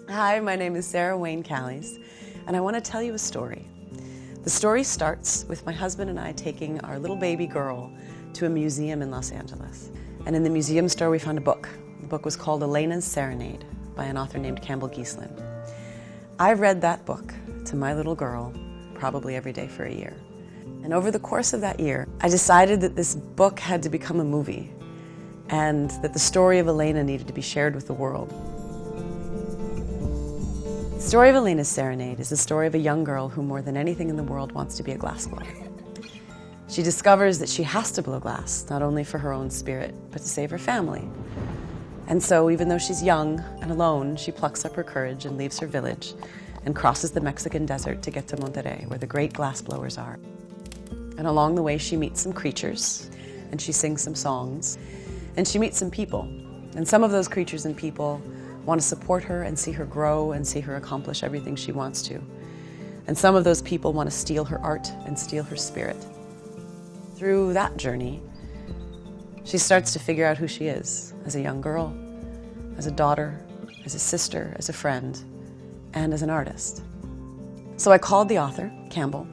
Hi, my name is Wayne Callies, and I want to tell you a story. The story starts with my husband and I taking our little baby girl to a museum in Los Angeles. And in the museum store we found a book. The book was called Elena's Serenade by an author named Campbell Geeslin. I read that book to my little girl probably every day for a year. And over the course of that year, I decided that this book had to become a movie and that the story of Elena needed to be shared with the world. The story of Elena's Serenade is the story of a young girl who more than anything in the world wants to be a glassblower. She discovers that she has to blow glass, not only for her own spirit, but to save her family. And so, even though she's young and alone, she plucks up her courage and leaves her village and crosses the Mexican desert to get to Monterrey, where the great glassblowers are. And along the way, she meets some creatures, and she sings some songs, and she meets some people. And some of those creatures and people want to support her and see her grow and see her accomplish everything she wants to. And some of those people want to steal her art and steal her spirit. Through that journey, she starts to figure out who she is as a young girl, as a daughter, as a sister, as a friend, and as an artist. So I called the author, Campbell,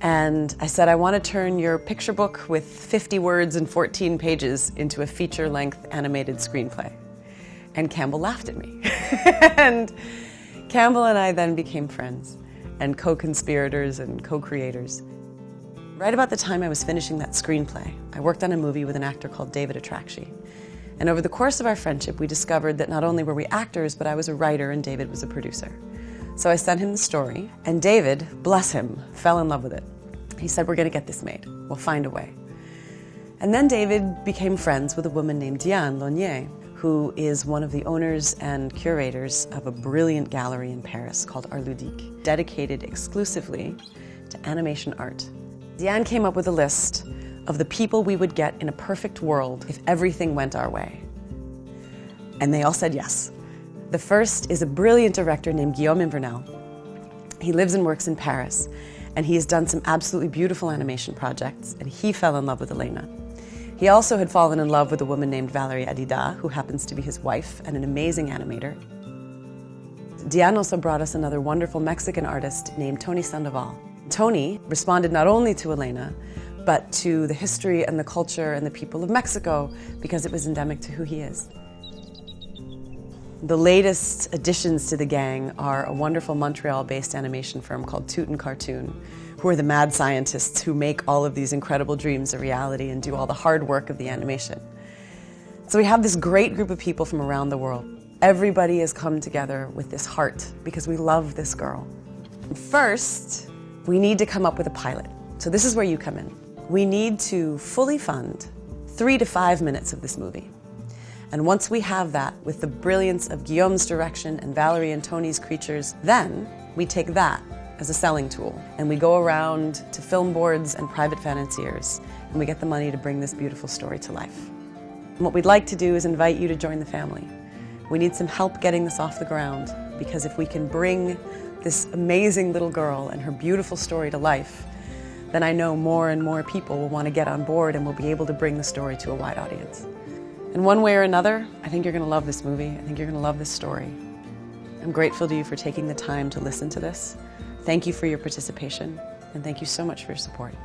and I said, I want to turn your picture book with 50 words and 14 pages into a feature-length animated screenplay. And Campbell laughed at me. And Campbell and I then became friends and co-conspirators and co-creators. Right about the time I was finishing that screenplay, I worked on a movie with an actor called David Atrakshi. And over the course of our friendship, we discovered that not only were we actors, but I was a writer and David was a producer. So I sent him the story, and David, bless him, fell in love with it. He said, we're going to get this made. We'll find a way. And then David became friends with a woman named Diane Launier, who is one of the owners and curators of a brilliant gallery in Paris called Art Ludique, dedicated exclusively to animation art. Diane came up with a list of the people we would get in a perfect world if everything went our way. And they all said yes. The first is a brilliant director named Guillaume Invernel. He lives and works in Paris, and he has done some absolutely beautiful animation projects, and he fell in love with Elena. He also had fallen in love with a woman named Valérie Adida, who happens to be his wife and an amazing animator. Diane also brought us another wonderful Mexican artist named Tony Sandoval. Tony responded not only to Elena, but to the history and the culture and the people of Mexico, because it was endemic to who he is. The latest additions to the gang are a wonderful Montreal-based animation firm called Toot and Cartoon, who are the mad scientists who make all of these incredible dreams a reality and do all the hard work of the animation. So we have this great group of people from around the world. Everybody has come together with this heart because we love this girl. First, we need to come up with a pilot. So this is where you come in. We need to fully fund 3 to 5 minutes of this movie. And once we have that, with the brilliance of Guillaume's direction and Valérie and Tony's creatures, then we take that as a selling tool. And we go around to film boards and private financiers, and we get the money to bring this beautiful story to life. And what we'd like to do is invite you to join the family. We need some help getting this off the ground, because if we can bring this amazing little girl and her beautiful story to life, then I know more and more people will want to get on board and we'll be able to bring the story to a wide audience. In one way or another, I think you're going to love this movie. I think you're going to love this story. I'm grateful to you for taking the time to listen to this. Thank you for your participation, and thank you so much for your support.